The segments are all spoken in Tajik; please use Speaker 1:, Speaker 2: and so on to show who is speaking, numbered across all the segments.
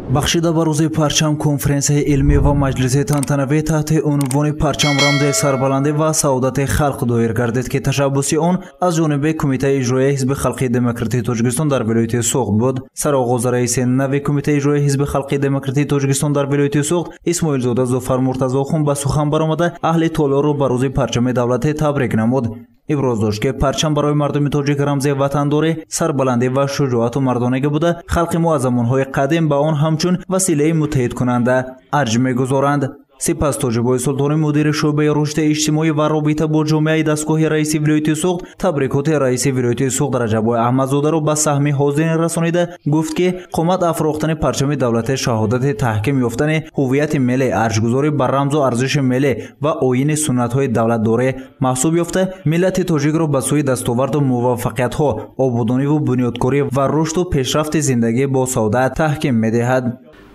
Speaker 1: бахшида ба рӯзи парчам конференсияи илмӣ ва маҷлиси тантанавӣ таҳти унвони парчам рамзи сарбаландӣ ва саодати халқ доир гардид ки ташаббуси он аз ҷониби кумитаи иҷроии ҳизби халқии демократии тоҷикистон дар вилояти суғд буд. Сароғоз раиси нави кумитаи иҷроии ҳизби халқии демократии тоҷикистон дар вилояти суғд Исмоилзода Зуфар Муртазохон ба сухан баромада аҳли толорро ба рӯзи парчами давлатӣ табрик намуд. иброз дошт ки парчам барои мардуми тоҷик рамзи ватандорӣ, сарбаландӣ ва шуҷоату мардонагӣ буда халқи мо аз замонҳои қадим ба он ҳамчун василаи муттаҳидкунанда арҷ мегузоранд. Сипас Тоҷибой Султони мудири шӯъбаи рушди иҷтимоӣ ва робита бо ҷомеаи дастгоҳи раиси вилояти суғд табрикоти раиси вилояти суғд Раҷабой Аҳмадзодаро ба саҳми ҳозирин расонида гуфт ки қомат афрохтани парчами давлатӣ шаҳодати таҳким ёфтани ҳуввияти миллӣ, арҷгузорӣ ба рамзу арзиши миллӣ ва оини суннатҳои давлатдорӣ маҳсуб ёфта миллати тоҷикро ба сӯи дастоварду муваффақиятҳо, ободониву бунёдкорӣ ва рушду пешрафти зиндагӣ бо саодат таҳким медиҳад.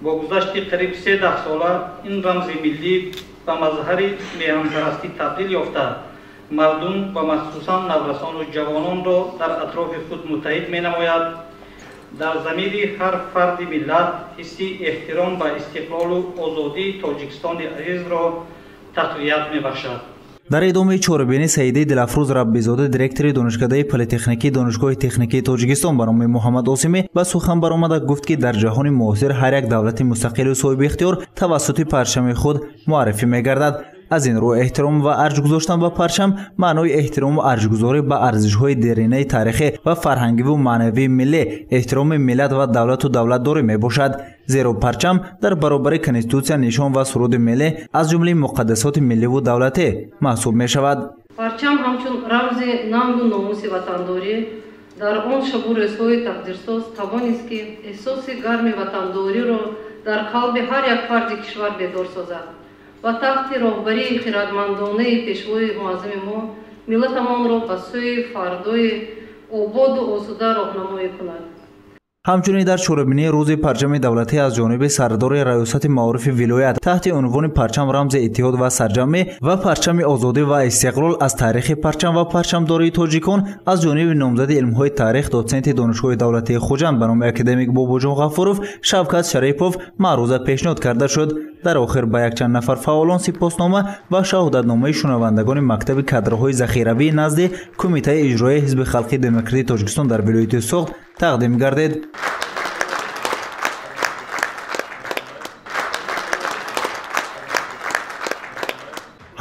Speaker 2: با گذشت قریب 13 ساله این رمز ملی به مظهر میهن‌پرستی تبدیل یافته مردم و مخصوصا نوجوانان و جوانان را در اطراف خود متحد می‌نماید. در ضمیر هر فرد ملت حس احترام به استقلال و آزادی تاجیکستان عزیز را تقویت می‌بخشد.
Speaker 1: дар идомаи чорабини Саидаи Дилафрӯз Раббизода директори донишкадаи политехникии донишгоҳи техникии Тоҷикистон ба номи Муҳаммад Осимӣ ба сухан баромада гуфт ки дар ҷаҳони муосир ҳар як давлати мустақилу соҳиби ихтиёр тавассути парчами худ муаррифӣ мегардад. аз ин рӯ эҳтиром ва арҷ гузоштан ба парчам маънои эҳтирому арҷгузорӣ ба арзишҳои деринаи тарихӣ ва фарҳангиву маънавии миллӣ, эҳтироми миллат ва давлату давлатдорӣ мебошад. зеро парчам дар баробари конститутсия нишон ва суруди миллӣ аз ҷумлаи муқаддасоти милливу давлатӣ маҳсуб мешавад.
Speaker 3: парчам ҳамчун рамзи наму номуси ватандорӣ дар он шабу рӯзҳои тақдирсоз тавонист ки эҳсоси гарми ватандориро дар қалби ҳар як фарди кишвар бедор созад ва таҳти роҳбарии хиратмандонаи пешвои муаззами мо миллатамонро ба сӯи фардои ободу осуда роҳнамоӣ кунад.
Speaker 1: ҳамчунин дар чорабинии рӯзи парчами давлатӣ аз ҷониби сардори раёсати маорифи вилоят таҳти унвони парчам рамзи иттиҳод ва сарҷамӣ ва парчами озодӣ ва истиқлол аз таърихи парчам ва парчамдории тоҷикон аз ҷониби номзади илмҳои таърих доценти донишгоҳи давлатии хуҷанд ба номи академик Бобоҷон Ғафуров Шавкат Шарипов маъруза пешниҳод карда шуд. дар охир ба якчанд нафар фаъолон сипоснома ва шаҳодатномаи шунавандагони мактаби кадрҳои захиравӣ назди кумитаи иҷроии ҳизби халқии демократии Тоҷикистон дар вилояти суғд тақдим гардид.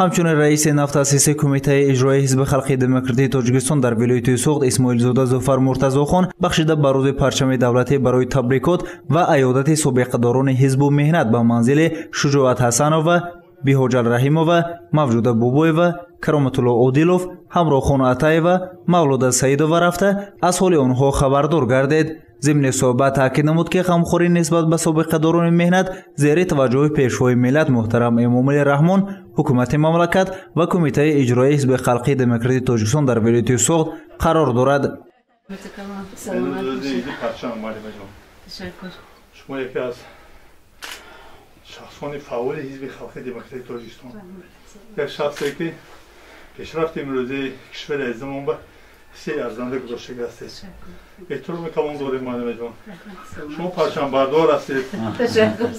Speaker 1: ҳамчунин раиси нафтаъсиси кумитаи иҷроии ҳизби халқии демократии Тоҷикистон дар вилояти суғд Исмоилзода Зуфар Муртазохон бахшида ба рӯзи парчами давлатӣ барои табрикот ва аёдати собиқадорони ҳизбу меҳнат ба манзили Шуҷоат Ҳасанова, Биҳоҷал Раҳимова, Мавҷуда Бобоева, Кароматулло Одилов, Ҳамроҳхону Атаева, Мавлуда Саидова рафта аз ҳоли онҳо хабардор гардид. зимни суҳбат таъкид намуд ки ғамхорӣ нисбат ба собиқадорони меҳнат зери таваҷҷӯҳи пешвои миллат муҳтарам Эмомали Раҳмон, ҳукумати мамлакат ва кумитаи иҷроии ҳизби халқии демократии Тоҷикистон дар вилояти суғд қарор дорад.
Speaker 4: шумо яке аз шахсони фаъоли ҳизби халқии демократии Тоҷикистон, як шахсе ки пешрафти имрӯзии кишвари азизамон ба ҳисси арзанда гузоштага ҳастед. احترام کامل داریم معلم جان. شما پرچمبردار هستید. تشکر.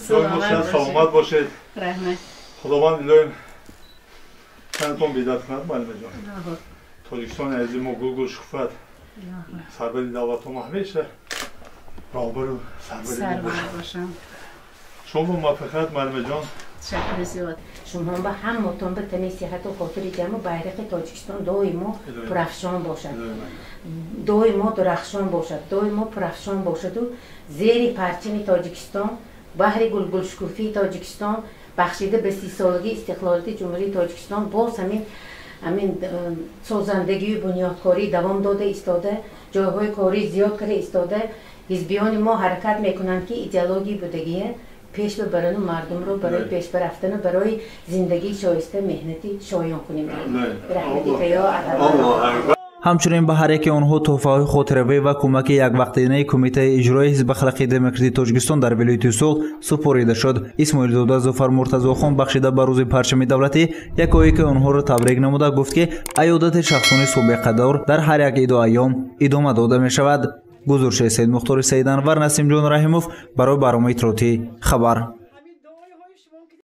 Speaker 4: سلامت باشید. رحمت. خداوند الهی تنتون بیدار کند معلم جان. تاجیکستان عزیز ما گل شکوفت. سربر دولت ما همیشه راهبر و سربر باشم. شما موفقیت معلم جان.
Speaker 5: تشکر زیاد. شما با هم مطابق تمی صحت و خاطر جمع بیرق تاجیکستان دائما پرافشان باشد. دائما درخشان باشد. دائما پرافشان باشد و زیر پرچم تاجیکستان بحر گلگلشکوفی تاجیکستان بخشیده به 30 سالگی استقلالیت جمهوری تاجیکستان باز همین سازندگی و بنیادکاری دوام داده ایستاده، جایهای کاری زیاد کرده ایستاده. حزبیان ما حرکت میکنند که ایدئولوژی بودگیه پیش ببرن و مردم رو برای پیش برفتن و برای زندگی شایسته مهنتی شایان کنیم. رحمتی که یا
Speaker 1: ҳамчунин ба ҳар яке онҳо тӯҳфаҳои хотиравӣ ва кӯмаки яквақтинаи кумитаи иҷроии ҳизби халқии демократии Тоҷикистон дар вилояти суғд супорида шуд. Исмоилзода Зуфар Муртазохон бахшида ба рӯзи парчами давлатӣ якоеки онҳоро табрик намуда гуфт ки аёдати шахсони собиқадор дар ҳар як иду айём идома дода мешавад. گزارش سید مختار سیدانور، نسیم جان رحیموف برای برنامه اطلاعاتی خبر.